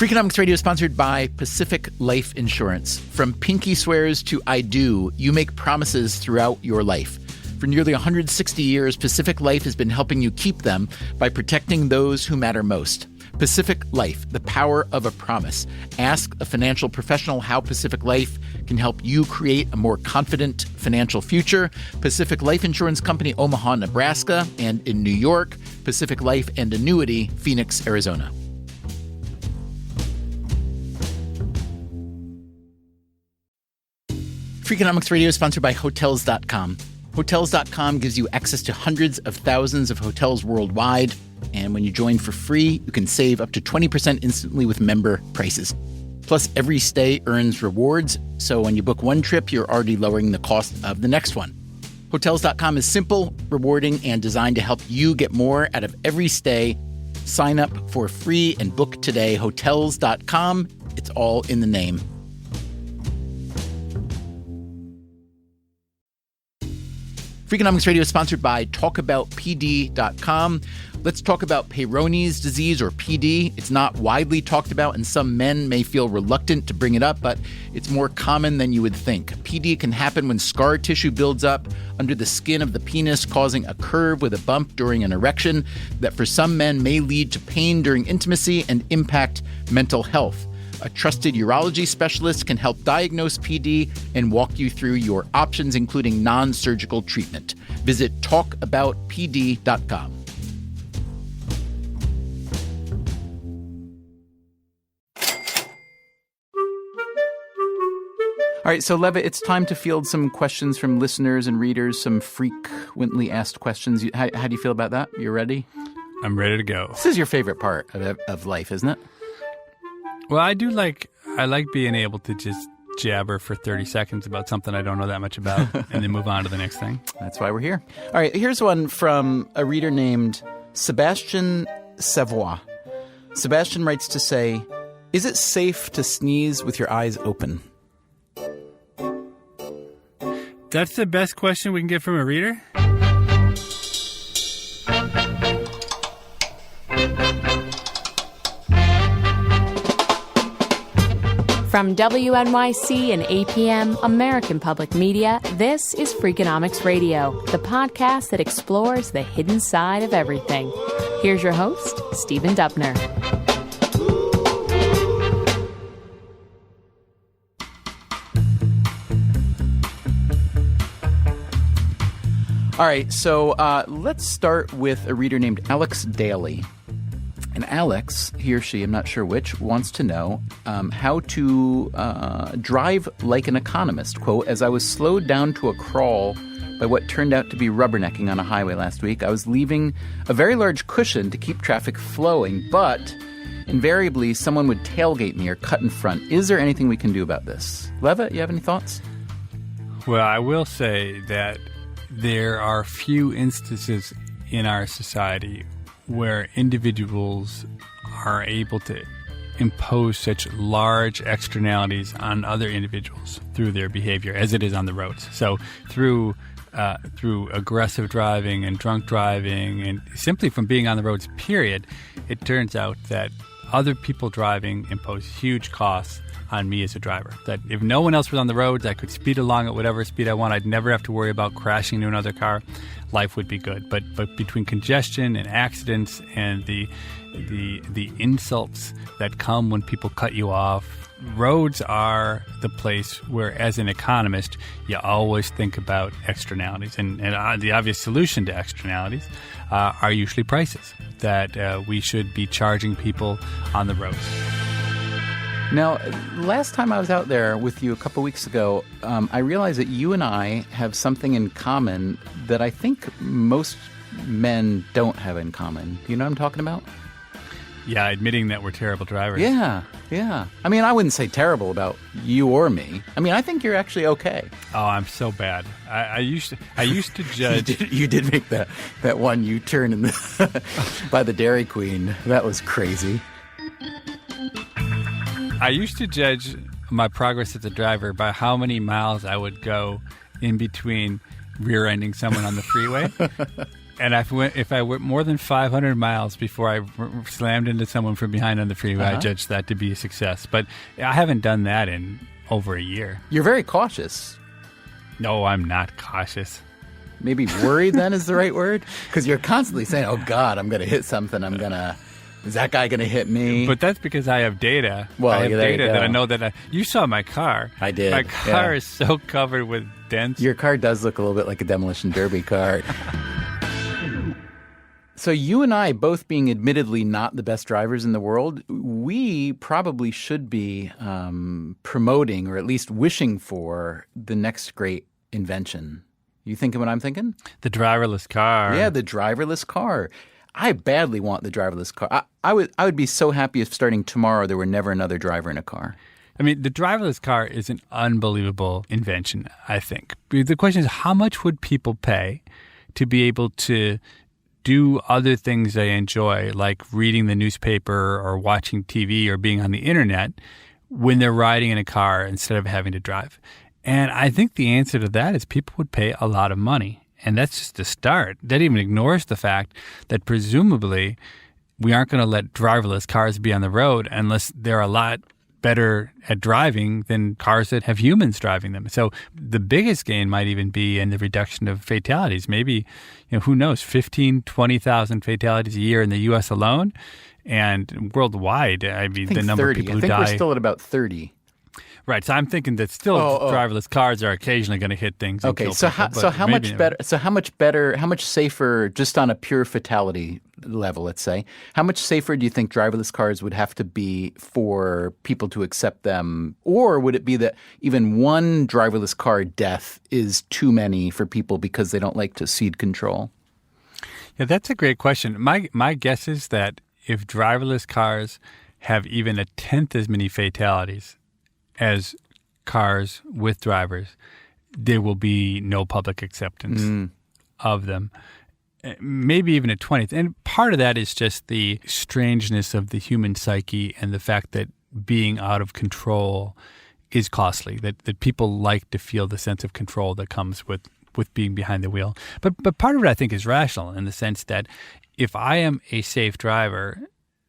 Freakonomics Radio is sponsored by Pacific Life Insurance. From pinky swears to I do, you make promises throughout your life. For nearly 160 years, Pacific Life has been helping you keep them by protecting those who matter most. Pacific Life, the power of a promise. Ask a financial professional how Pacific Life can help you create a more confident financial future. Pacific Life Insurance Company, Omaha, Nebraska, and in New York, Pacific Life and Annuity, Phoenix, Arizona. Freakonomics Radio is sponsored by Hotels.com. Hotels.com gives you access to hundreds of thousands of hotels worldwide. And when you join for free, you can save up to 20% instantly with member prices. Plus, every stay earns rewards. So when you book one trip, you're already lowering the cost of the next one. Hotels.com is simple, rewarding, and designed to help you get more out of every stay. Sign up for free and book today. Hotels.com. It's all in the name. Freakonomics Radio is sponsored by TalkAboutPD.com. Let's talk about Peyronie's disease, or PD. It's not widely talked about, and some men may feel reluctant to bring it up, but it's more common than you would think. PD can happen when scar tissue builds up under the skin of the penis, causing a curve with a bump during an erection that for some men may lead to pain during intimacy and impact mental health. A trusted urology specialist can help diagnose PD and walk you through your options, including non-surgical treatment. Visit talkaboutpd.com. All right, so Levitt, it's time to field some questions from listeners and readers, some frequently asked questions. How do you feel about that? You ready? I'm ready to go. This is your favorite part of life, isn't it? Well, I like being able to just jabber for 30 seconds about something I don't know that much about and then move on to the next thing. That's why we're here. All right, here's one from a reader named Sebastian Savoy. Sebastian writes to say, is it safe to sneeze with your eyes open? That's the best question we can get from a reader? From WNYC and APM, American Public Media, this is Freakonomics Radio, the podcast that explores the hidden side of everything. Here's your host, Stephen Dubner. All right, so let's start with a reader named Alex Daly. And Alex, he or she, I'm not sure which, wants to know how to drive like an economist. Quote, as I was slowed down to a crawl by what turned out to be rubbernecking on a highway last week, I was leaving a very large cushion to keep traffic flowing, but invariably someone would tailgate me or cut in front. Is there anything we can do about this? Levitt, you have any thoughts? Well, I will say that there are few instances in our society where individuals are able to impose such large externalities on other individuals through their behavior as it is on the roads. So through aggressive driving and drunk driving and simply from being on the roads, period, it turns out that other people driving impose huge costs on me as a driver. That if no one else was on the roads, I could speed along at whatever speed I want. I'd never have to worry about crashing into another car. Life would be good. But between congestion and accidents and the insults that come when people cut you off, roads are the place where, as an economist, you always think about externalities. And the obvious solution to externalities are usually prices that we should be charging people on the roads. Now, last time I was out there with you a couple weeks ago, I realized that you and I have something in common that I think most men don't have in common. Do you know what I'm talking about? Yeah, admitting that we're terrible drivers. Yeah. I mean, I wouldn't say terrible about you or me. I mean, I think you're actually okay. Oh, I'm so bad. I used to judge. You did make that one U-turn by the Dairy Queen. That was crazy. I used to judge my progress as a driver by how many miles I would go in between rear-ending someone on the freeway. And if I went more than 500 miles before I slammed into someone from behind on the freeway, I judged that to be a success. But I haven't done that in over a year. You're very cautious. No, I'm not cautious. Maybe worried then is the right word? Because you're constantly saying, oh, God, I'm going to hit something. Is that guy going to hit me? But that's because I have data. Well, I have there data you go. that I know that you saw my car. I did. My car is so covered with dents. Your car does look a little bit like a demolition derby car. So you and I, both being admittedly not the best drivers in the world, we probably should be promoting or at least wishing for the next great invention. You thinking what I'm thinking? The driverless car. Yeah, the driverless car. I badly want the driverless car. I would be so happy if starting tomorrow there were never another driver in a car. I mean, the driverless car is an unbelievable invention, I think. The question is, how much would people pay to be able to do other things they enjoy, like reading the newspaper or watching TV or being on the internet when they're riding in a car instead of having to drive? And I think the answer to that is people would pay a lot of money. And that's just the start. That even ignores the fact that presumably we aren't going to let driverless cars be on the road unless they're a lot better at driving than cars that have humans driving them. So the biggest gain might even be in the reduction of fatalities. Maybe, who knows, 15,000, 20,000 fatalities a year in the U.S. alone. And worldwide, I mean, the number 30. of people who I think die. we're still at about 30. Right, so I'm thinking that still driverless cars are occasionally going to hit things. Okay, and so kill people, how much better? So how much better? How much safer? Just on a pure fatality level, let's say, how much safer do you think driverless cars would have to be for people to accept them, or would it be that even one driverless car death is too many for people because they don't like to cede control? Yeah, that's a great question. My guess is that if driverless cars have even a tenth as many fatalities as cars with drivers, there will be no public acceptance of them. Maybe even a 20th. And part of that is just the strangeness of the human psyche and the fact that being out of control is costly, that people like to feel the sense of control that comes with being behind the wheel. But part of it, I think, is rational in the sense that if I am a safe driver,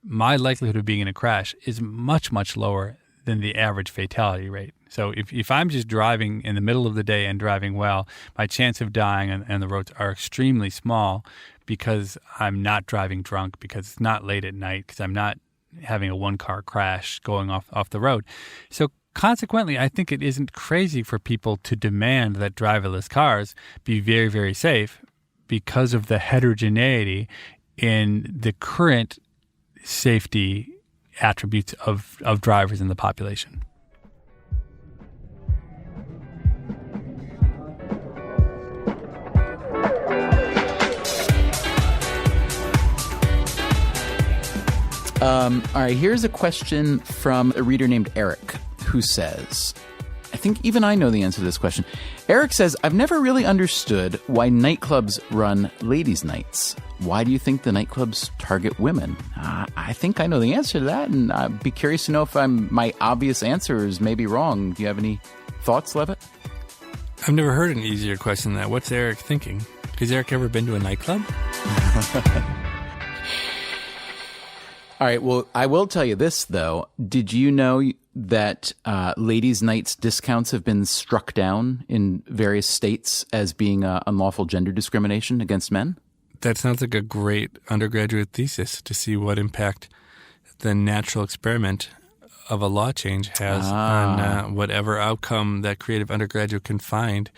my likelihood of being in a crash is much, much lower than the average fatality rate. So if I'm just driving in the middle of the day and driving well, my chance of dying on the roads are extremely small because I'm not driving drunk, because it's not late at night, because I'm not having a one-car crash going off the road. So consequently, I think it isn't crazy for people to demand that driverless cars be very, very safe because of the heterogeneity in the current safety attributes of drivers in the population. All right, here's a question from a reader named Eric who says, I think even I know the answer to this question. Eric says, I've never really understood why nightclubs run ladies' nights. Why do you think the nightclubs target women? I think I know the answer to that, and I'd be curious to know if my obvious answer is maybe wrong. Do you have any thoughts, Levitt? I've never heard an easier question than that. What's Eric thinking? Has Eric ever been to a nightclub? All right, well, I will tell you this, though. Did you know that ladies' nights discounts have been struck down in various states as being unlawful gender discrimination against men? That sounds like a great undergraduate thesis to see what impact the natural experiment of a law change has on whatever outcome that creative undergraduate can find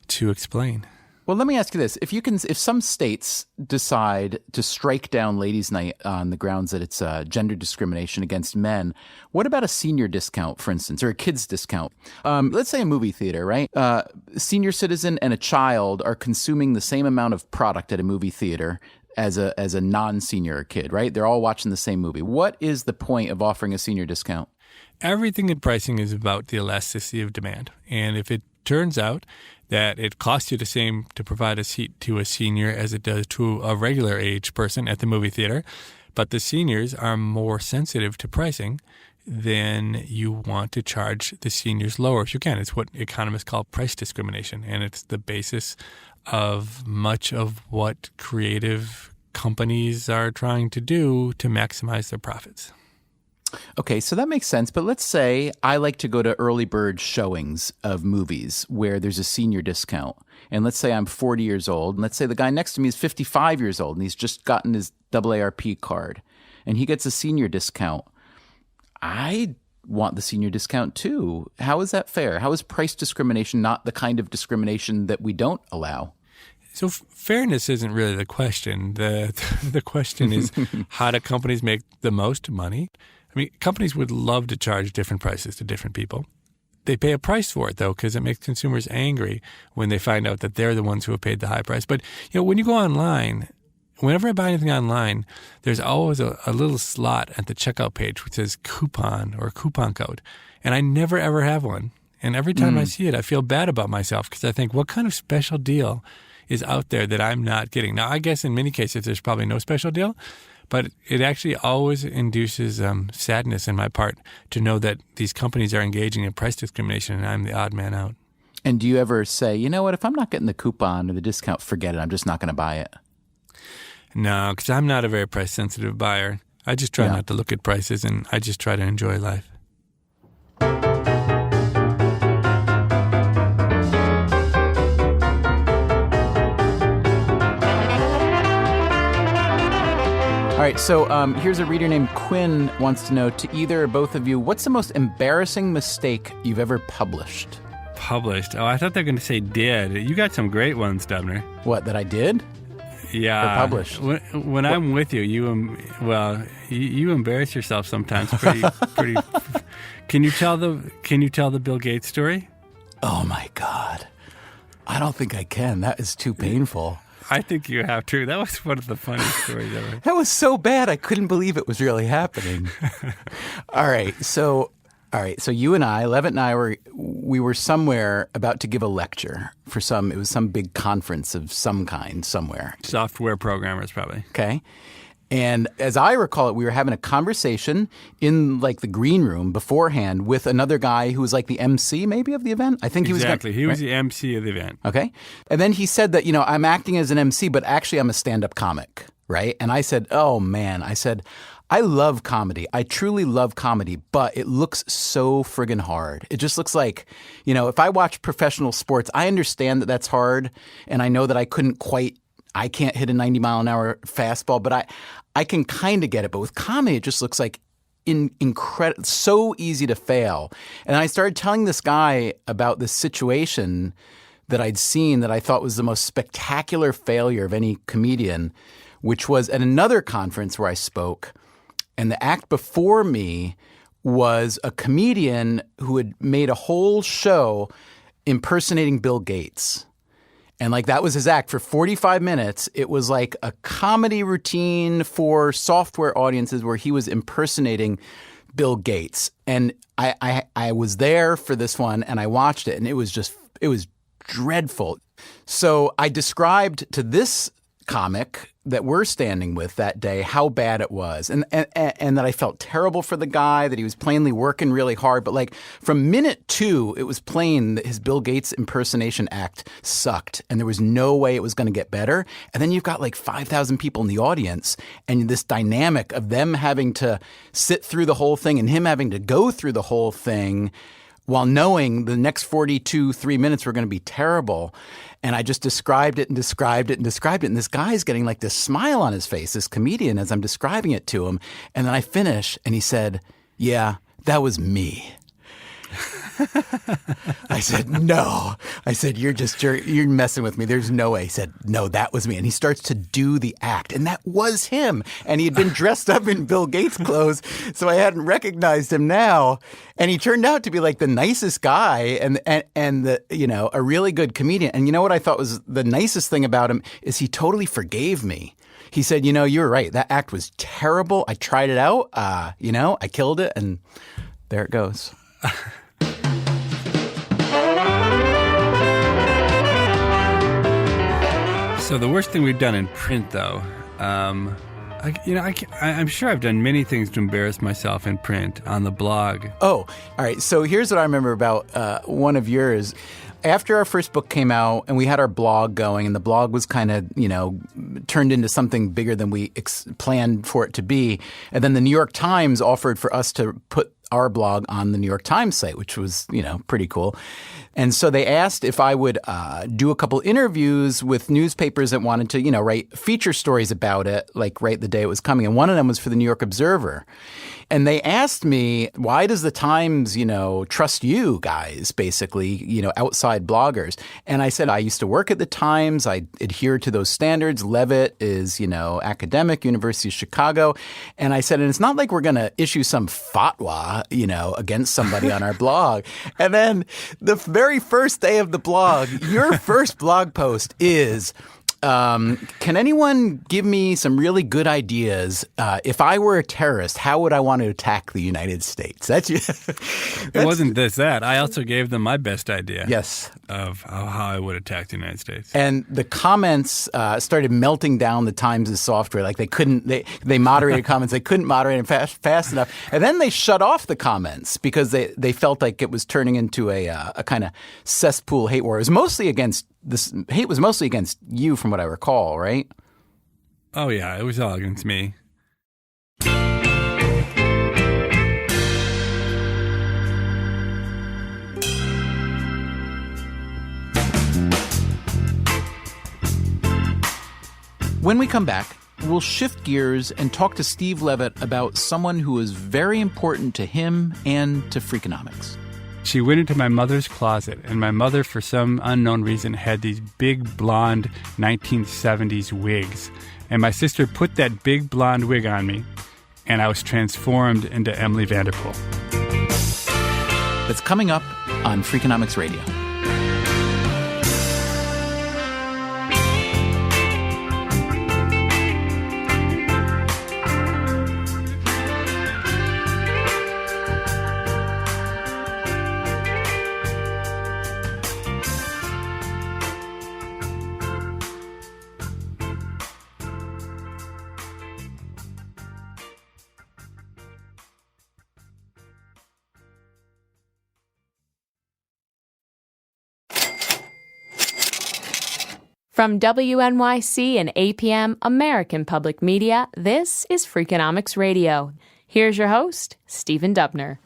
to explain. Well, let me ask you this. If some states decide to strike down ladies' night on the grounds that it's gender discrimination against men, what about a senior discount, for instance, or a kid's discount? Let's say a movie theater, right? A senior citizen and a child are consuming the same amount of product at a movie theater as a non-senior kid, right? They're all watching the same movie. What is the point of offering a senior discount? Everything in pricing is about the elasticity of demand. And if it turns out that it costs you the same to provide a seat to a senior as it does to a regular age person at the movie theater, but the seniors are more sensitive to pricing, then you want to charge the seniors lower if you can. It's what economists call price discrimination, and it's the basis of much of what creative companies are trying to do to maximize their profits. Okay, so that makes sense. But let's say I like to go to early bird showings of movies where there's a senior discount. And let's say I'm 40 years old. And let's say the guy next to me is 55 years old and he's just gotten his AARP card. And he gets a senior discount. I want the senior discount too. How is that fair? How is price discrimination not the kind of discrimination that we don't allow? So fairness isn't really the question. The question is how do companies make the most money? I mean, companies would love to charge different prices to different people. They pay a price for it, though, because it makes consumers angry when they find out that they're the ones who have paid the high price. But, when you go online, whenever I buy anything online, there's always a little slot at the checkout page which says coupon or coupon code. And I never, ever have one. And every time I see it, I feel bad about myself because I think, what kind of special deal is out there that I'm not getting? Now, I guess in many cases, there's probably no special deal. But it actually always induces sadness in my part to know that these companies are engaging in price discrimination and I'm the odd man out. And do you ever say, you know what, if I'm not getting the coupon or the discount, forget it. I'm just not going to buy it? No, because I'm not a very price-sensitive buyer. I just try not to look at prices and I just try to enjoy life. All right, so here's a reader named Quinn wants to know, to either or both of you, what's the most embarrassing mistake you've ever published? Published? Oh, I thought they were going to say did. You got some great ones, Dubner. What, that I did? Yeah. Or published? When I'm with you, you embarrass yourself sometimes pretty. Can you tell the Bill Gates story? Oh my God. I don't think I can. That is too painful. I think you have to. That was one of the funniest stories ever. That was so bad. I couldn't believe it was really happening. All right. So you and I, Levitt and I, we were somewhere about to give a lecture for it was some big conference of some kind somewhere. Software programmers, probably. Okay. And as I recall it, we were having a conversation in like the green room beforehand with another guy who was like the MC maybe of the event. I think he was exactly. He was the MC of the event. Okay. And then he said that, I'm acting as an MC, but actually I'm a stand-up comic, right? And I said, oh man, I love comedy. I truly love comedy, but it looks so friggin' hard. It just looks like, if I watch professional sports, I understand that that's hard, and I know that I can't hit a 90-mile-an-hour fastball, but I can kind of get it. But with comedy, it just looks like incredible, so easy to fail. And I started telling this guy about this situation that I'd seen that I thought was the most spectacular failure of any comedian, which was at another conference where I spoke. And the act before me was a comedian who had made a whole show impersonating Bill Gates. And like that was his act for 45 minutes. It was like a comedy routine for software audiences where he was impersonating Bill Gates. And I was there for this one and I watched it and it was dreadful. So I described to this comic that we're standing with that day how bad it was and that I felt terrible for the guy, that he was plainly working really hard. But like from minute 2, it was plain that his Bill Gates impersonation act sucked and there was no way it was going to get better. And then you've got like 5,000 people in the audience and this dynamic of them having to sit through the whole thing and him having to go through the whole thing while knowing the next 3 minutes were going to be terrible. And I just described it. And this guy's getting like this smile on his face, this comedian, as I'm describing it to him. And then I finish and he said, yeah, that was me. I said, no. I said, you're messing with me. There's no way. He said, no, that was me. And he starts to do the act. And that was him. And he had been dressed up in Bill Gates clothes. So I hadn't recognized him now. And he turned out to be like the nicest guy and a really good comedian. And you know what I thought was the nicest thing about him is he totally forgave me. He said, you were right. That act was terrible. I tried it out. I killed it. And there it goes. So the worst thing we've done in print, though, I'm sure I've done many things to embarrass myself in print on the blog. Oh, all right. So here's what I remember about one of yours. After our first book came out and we had our blog going, and the blog was kind of, turned into something bigger than we planned for it to be. And then the New York Times offered for us to put our blog on the New York Times site, which was, pretty cool. And so they asked if I would do a couple interviews with newspapers that wanted to, write feature stories about it, like right the day it was coming. And one of them was for the New York Observer. And they asked me, why does the Times, trust you guys, basically, outside bloggers? And I said, I used to work at the Times. I adhere to those standards. Levitt is, academic, University of Chicago. And I said, and it's not like we're going to issue some fatwa, against somebody on our blog. And then the very first day of the blog, your first blog post is, can anyone give me some really good ideas? If I were a terrorist, how would I want to attack the United States? It wasn't that. I also gave them my best idea. Yes. Of how I would attack the United States. And the comments started melting down the Times' software. Like they moderated comments. They couldn't moderate them fast enough. And then they shut off the comments because they felt like it was turning into a kind of cesspool hate war. It was mostly against this hate was mostly against you, from what I recall, right? Oh, yeah. It was all against me. When we come back, we'll shift gears and talk to Steve Levitt about someone who is very important to him and to Freakonomics. She went into my mother's closet, and my mother, for some unknown reason, had these big blonde 1970s wigs. And my sister put that big blonde wig on me, and I was transformed into Emily Vanderpool. That's coming up on Freakonomics Radio. From WNYC and APM, American Public Media, this is Freakonomics Radio. Here's your host, Levitt and Dubner.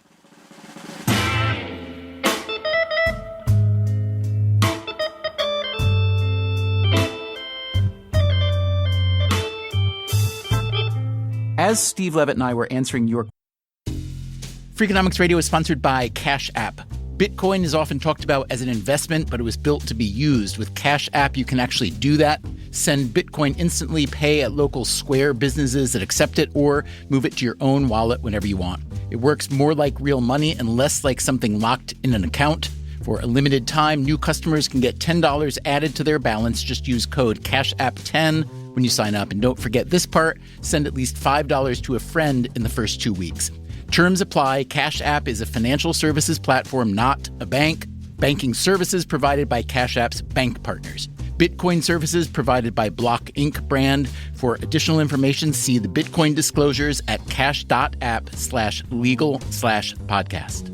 As Steve Levitt and I were answering your Freakonomics Radio is sponsored by Cash App. Bitcoin is often talked about as an investment, but it was built to be used. With Cash App, you can actually do that. Send Bitcoin instantly, pay at local Square businesses that accept it, or move it to your own wallet whenever you want. It works more like real money and less like something locked in an account. For a limited time, new customers can get $10 added to their balance. Just use code CASHAPP10 when you sign up. And don't forget this part, send at least $5 to a friend in the first 2 weeks. Terms apply. Cash App is a financial services platform, not a bank. Banking services provided by Cash App's bank partners. Bitcoin services provided by Block Inc. brand. For additional information, see the Bitcoin disclosures at cash.app/legal/podcast.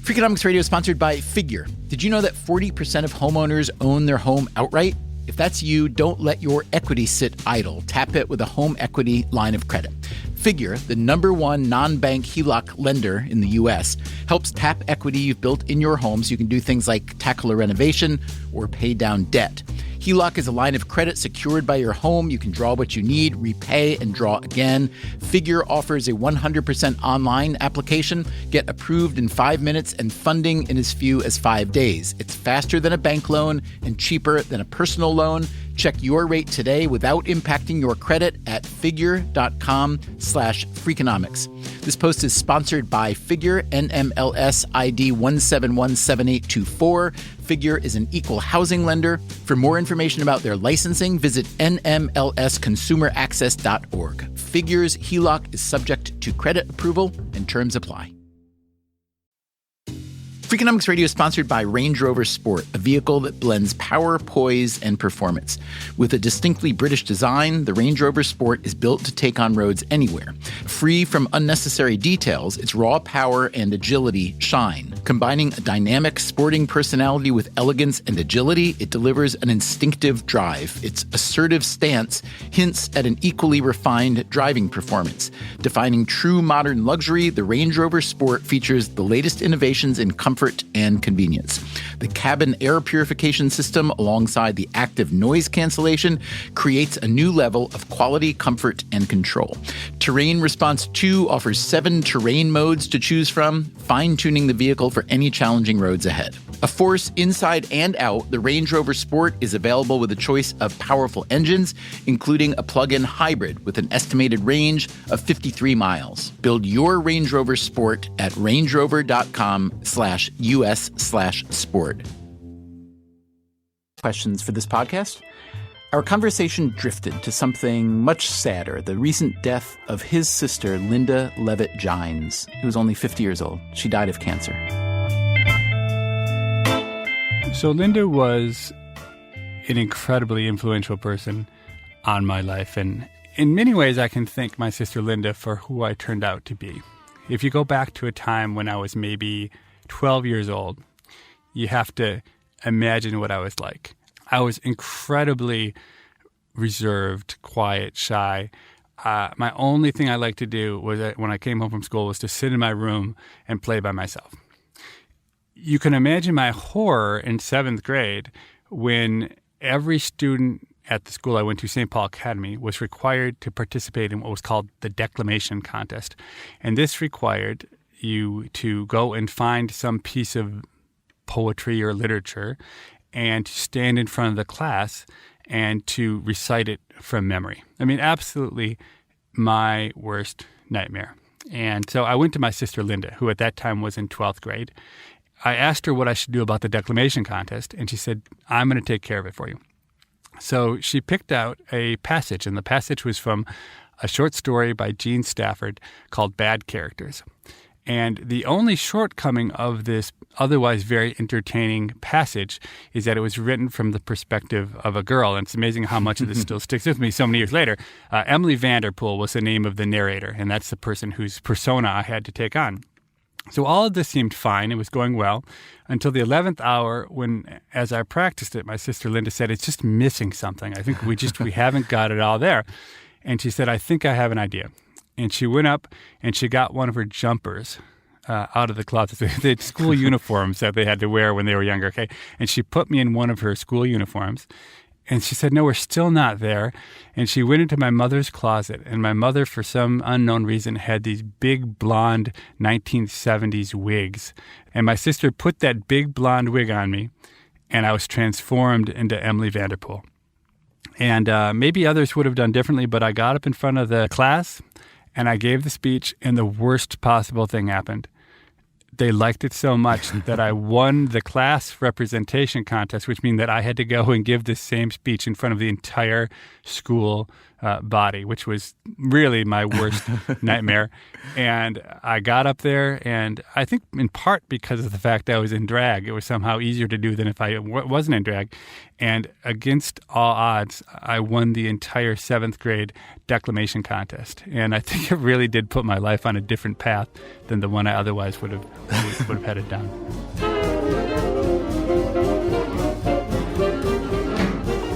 Freakonomics Radio is sponsored by Figure. Did you know that 40% of homeowners own their home outright? If that's you, don't let your equity sit idle. Tap it with a home equity line of credit. Figure, the #1 non-bank HELOC lender in the U.S., helps tap equity you've built in your home so you can do things like tackle a renovation or pay down debt. HELOC is a line of credit secured by your home. You can draw what you need, repay, and draw again. Figure offers a 100% online application. Get approved in 5 minutes and funding in as few as 5 days. It's faster than a bank loan and cheaper than a personal loan. Check your rate today without impacting your credit at figure.com/Freakonomics. This post is sponsored by Figure, NMLS ID 1717824. Figure is an equal housing lender. For more information about their licensing, visit nmlsconsumeraccess.org. Figure's HELOC is subject to credit approval and terms apply. Freakonomics Radio is sponsored by Range Rover Sport, a vehicle that blends power, poise, and performance. With a distinctly British design, the Range Rover Sport is built to take on roads anywhere. Free from unnecessary details, its raw power and agility shine. Combining a dynamic, sporting personality with elegance and agility, it delivers an instinctive drive. Its assertive stance hints at an equally refined driving performance. Defining true modern luxury, the Range Rover Sport features the latest innovations in comfort and convenience. The cabin air purification system, alongside the active noise cancellation, creates a new level of quality, comfort, and control. Terrain Response 2 offers 7 terrain modes to choose from, fine-tuning the vehicle for any challenging roads ahead. A force inside and out, the Range Rover Sport is available with a choice of powerful engines, including a plug-in hybrid with an estimated range of 53 miles. Build your Range Rover Sport at rangerover.com/US/sport. Questions for this podcast? Our conversation drifted to something much sadder, the recent death of his sister, Linda Levitt Gines, who was only 50 years old. She died of cancer. So Linda was an incredibly influential person on my life, and in many ways I can thank my sister Linda for who I turned out to be. If you go back to a time when I was maybe 12 years old, you have to imagine what I was like. I was incredibly reserved, quiet, shy. My only thing I liked to do was when I came home from school was to sit in my room and play by myself. You can imagine my horror in 7th grade when every student at the school I went to, St. Paul Academy, was required to participate in what was called the declamation contest. And this required you to go and find some piece of poetry or literature and to stand in front of the class and to recite it from memory. I mean, absolutely my worst nightmare. And so I went to my sister Linda, who at that time was in 12th grade. I asked her what I should do about the declamation contest, and she said, I'm going to take care of it for you. So she picked out a passage, and the passage was from a short story by Gene Stafford called Bad Characters. And the only shortcoming of this otherwise very entertaining passage is that it was written from the perspective of a girl. And it's amazing how much of this still sticks with me so many years later. Emily Vanderpool was the name of the narrator, and that's the person whose persona I had to take on. So all of this seemed fine. It was going well until the 11th hour when, as I practiced it, my sister Linda said, it's just missing something. I think we haven't got it all there. And she said, I think I have an idea. And she went up and she got one of her jumpers out of the closet. They had school uniforms that they had to wear when they were younger. Okay, and she put me in one of her school uniforms. And she said, no, we're still not there. And she went into my mother's closet. And my mother, for some unknown reason, had these big blonde 1970s wigs. And my sister put that big blonde wig on me, and I was transformed into Emily Vanderpool. And maybe others would have done differently, but I got up in front of the class, and I gave the speech, and the worst possible thing happened. They liked it so much that I won the class representation contest, which means that I had to go and give the same speech in front of the entire school body, which was really my worst nightmare. And I got up there, and I think in part because of the fact I was in drag, it was somehow easier to do than if I wasn't in drag. And against all odds, I won the entire 7th grade declamation contest. And I think it really did put my life on a different path than the one I otherwise would have headed down.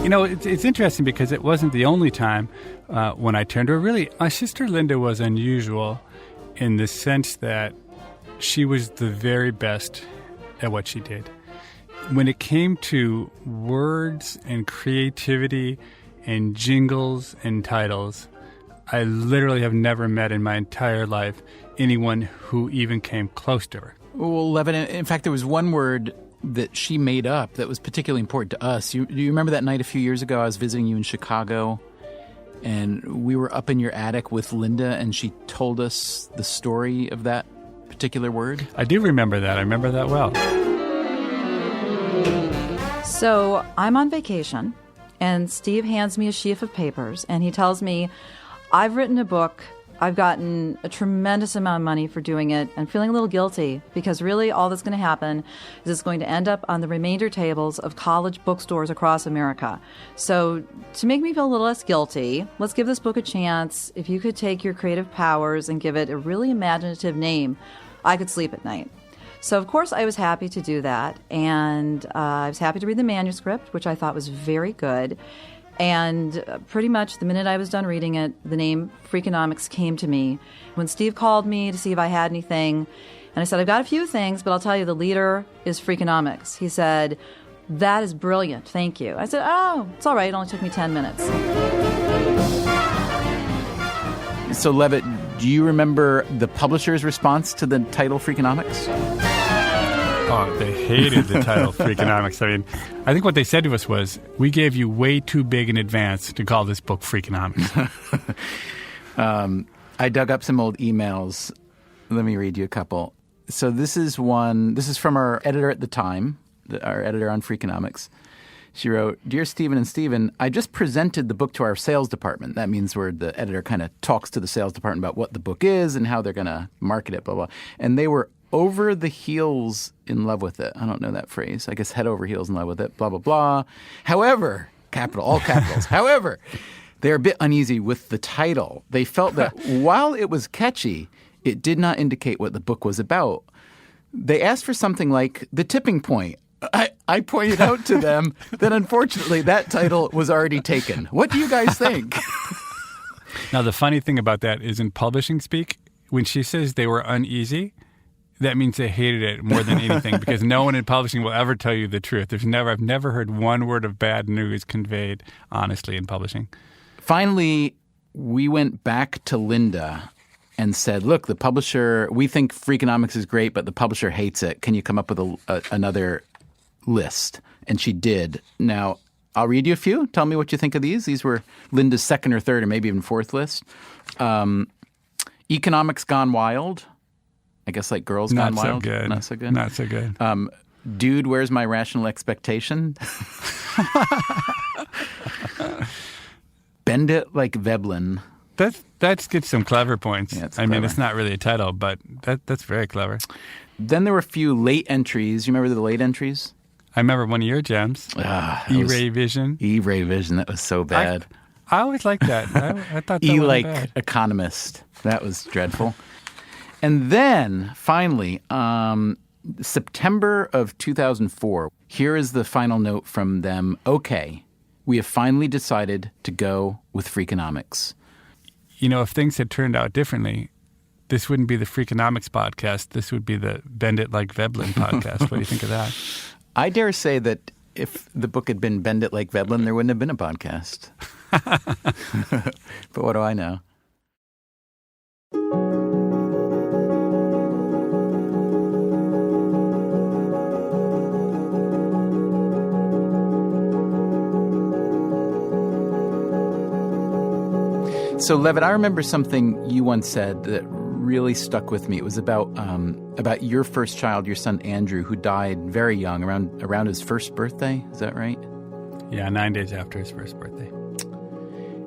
You know, it's interesting because it wasn't the only time when I turned to her. Really, my sister Linda was unusual in the sense that she was the very best at what she did. When it came to words and creativity and jingles and titles, I literally have never met in my entire life anyone who even came close to her. Well, Levitt, in fact, there was one word that she made up that was particularly important to us. Do you remember that night a few years ago? I was visiting you in Chicago, and we were up in your attic with Linda, and she told us the story of that particular word. I do remember that. I remember that well. So I'm on vacation, and Steve hands me a sheaf of papers, and he tells me, I've written a book I've gotten a tremendous amount of money for doing it and feeling a little guilty because really all that's going to happen is it's going to end up on the remainder tables of college bookstores across America. So to make me feel a little less guilty, let's give this book a chance. If you could take your creative powers and give it a really imaginative name, I could sleep at night. So, of course, I was happy to do that, and I was happy to read the manuscript, which I thought was very good. And pretty much the minute I was done reading it, the name Freakonomics came to me. When Steve called me to see if I had anything, and I said, I've got a few things, but I'll tell you the leader is Freakonomics. He said, that is brilliant, thank you. I said, oh, it's all right, it only took me 10 minutes. So, Levitt, do you remember the publisher's response to the title Freakonomics? Oh, they hated the title Freakonomics. I mean, I think what they said to us was, we gave you way too big in advance to call this book Freakonomics. I dug up some old emails. Let me read you a couple. So this is from our editor at the time, our editor on Freakonomics. She wrote, Dear Stephen and Stephen, I just presented the book to our sales department. That means where the editor kind of talks to the sales department about what the book is and how they're going to market it, blah, blah. And they were over the heels in love with it. I don't know that phrase. I guess head over heels in love with it, blah, blah, blah. However, all capitals, however, they're a bit uneasy with the title. They felt that while it was catchy, it did not indicate what the book was about. They asked for something like The Tipping Point. I pointed out to them that unfortunately that title was already taken. What do you guys think? Now, the funny thing about that is in publishing speak, when she says they were uneasy, that means they hated it more than anything because no one in publishing will ever tell you the truth. I've never heard one word of bad news conveyed honestly in publishing. Finally, we went back to Linda and said, look, the publisher, we think Freakonomics is great, but the publisher hates it. Can you come up with another list? And she did. Now, I'll read you a few. Tell me what you think of these. These were Linda's second or third or maybe even fourth list. Economics Gone Wild. I guess like Girls Gone Wild. Not so good. Not so good. Dude, Where's My Rational Expectation? Bend It Like Veblen. That's get some clever points. Yeah, I mean, it's not really a title, but that's very clever. Then there were a few late entries. You remember the late entries? I remember one of your gems, E-Ray Vision. E-Ray Vision, that was so bad. I always liked that. I thought that wasn't like bad. Economist. That was dreadful. And then, finally, September of 2004, here is the final note from them. Okay, we have finally decided to go with Freakonomics. You know, if things had turned out differently, this wouldn't be the Freakonomics podcast. This would be the Bend It Like Veblen podcast. What do you think of that? I dare say that if the book had been Bend It Like Veblen, there wouldn't have been a podcast. But what do I know? So, Levitt, I remember something you once said that really stuck with me. It was about your first child, your son Andrew, who died very young, around his first birthday. Is that right? Yeah, 9 days after his first birthday.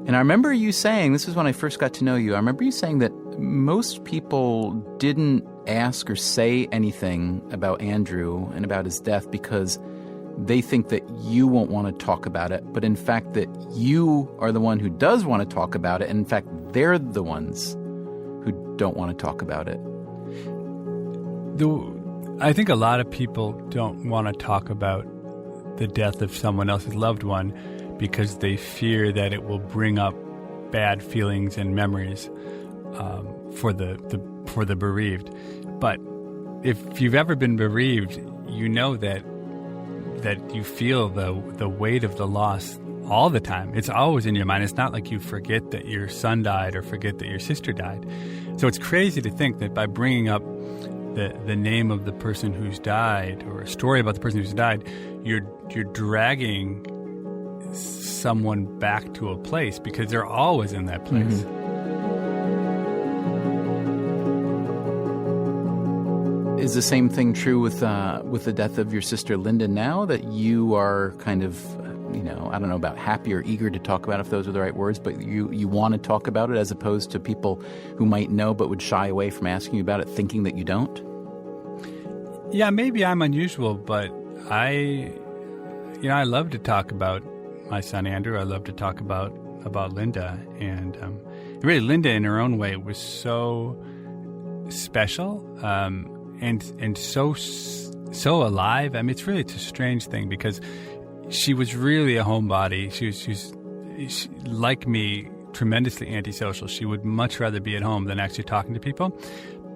And I remember you saying, this was when I first got to know you, I remember you saying that most people didn't ask or say anything about Andrew and about his death because they think that you won't want to talk about it, but in fact that you are the one who does want to talk about it, and in fact they're the ones who don't want to talk about it. I think a lot of people don't want to talk about the death of someone else's loved one because they fear that it will bring up bad feelings and memories for the bereaved. But if you've ever been bereaved, you know that you feel the weight of the loss all the time. It's always in your mind. It's not like you forget that your son died or forget that your sister died. So it's crazy to think that by bringing up the name of the person who's died or a story about the person who's died, you're dragging someone back to a place because they're always in that place. Mm-hmm. Is the same thing true with the death of your sister Linda now, that you are kind of I don't know about happy or eager to talk about, if those are the right words, but you want to talk about it, as opposed to people who might know but would shy away from asking you about it, thinking that you don't? Yeah, maybe I'm unusual, but I love to talk about my son Andrew. I love to talk about Linda, and really Linda in her own way was so special and so alive. I mean, it's a strange thing, because she was really a homebody. She's like me, tremendously antisocial. She would much rather be at home than actually talking to people.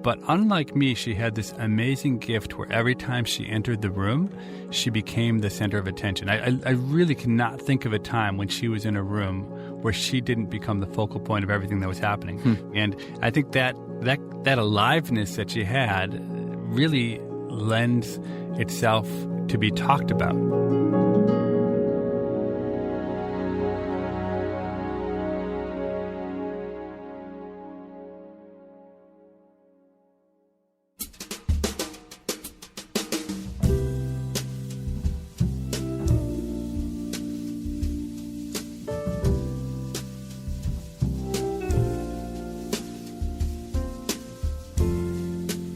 But unlike me, she had this amazing gift where every time she entered the room, she became the center of attention. I really cannot think of a time when she was in a room where she didn't become the focal point of everything that was happening. And I think that aliveness that she had really lends itself to be talked about.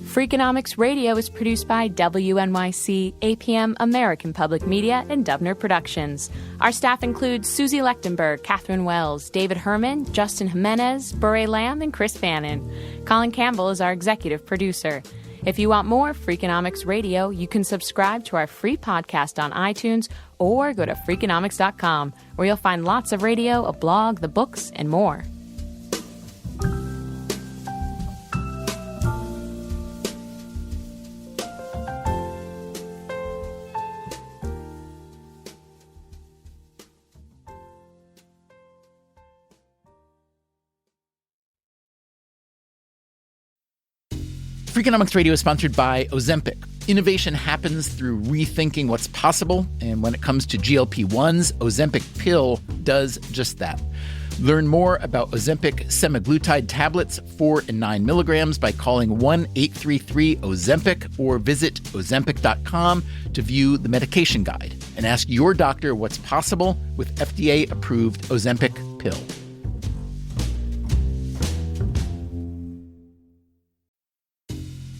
Freakonomics Radio is produced by WNYC, APM, American Public Media, and Dubner Productions. Our staff includes Susie Lechtenberg, Catherine Wells, David Herman, Justin Jimenez, Bure Lamb, and Chris Bannon. Colin Campbell is our executive producer. If you want more Freakonomics Radio, you can subscribe to our free podcast on iTunes or go to Freakonomics.com, where you'll find lots of radio, a blog, the books, and more. Freakonomics Radio is sponsored by Ozempic. Innovation happens through rethinking what's possible, and when it comes to GLP-1s, Ozempic pill does just that. Learn more about Ozempic semaglutide tablets, 4 and 9 milligrams, by calling 1-833-OZEMPIC or visit Ozempic.com to view the medication guide and ask your doctor what's possible with FDA-approved Ozempic pill.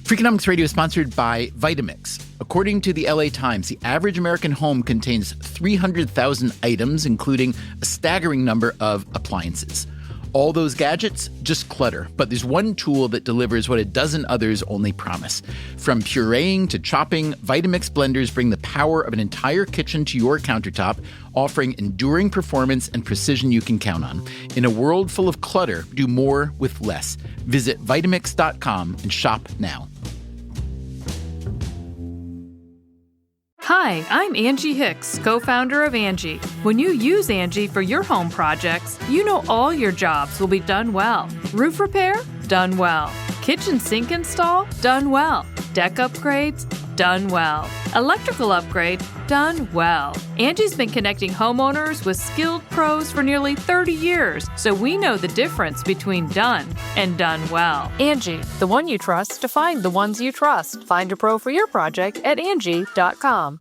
Freakonomics Radio is sponsored by Vitamix. According to the LA Times, the average American home contains 300,000 items, including a staggering number of appliances. All those gadgets, just clutter. But there's one tool that delivers what a dozen others only promise. From pureeing to chopping, Vitamix blenders bring the power of an entire kitchen to your countertop, offering enduring performance and precision you can count on. In a world full of clutter, do more with less. Visit Vitamix.com and shop now. Hi, I'm Angie Hicks, co-founder of Angie. When you use Angie for your home projects, you know all your jobs will be done well. Roof repair? Done well. Kitchen sink install? Done well. Deck upgrades? Done well. Electrical upgrade? Done well. Angie's been connecting homeowners with skilled pros for nearly 30 years, so we know the difference between done and done well. Angie, the one you trust to find the ones you trust. Find a pro for your project at Angie.com.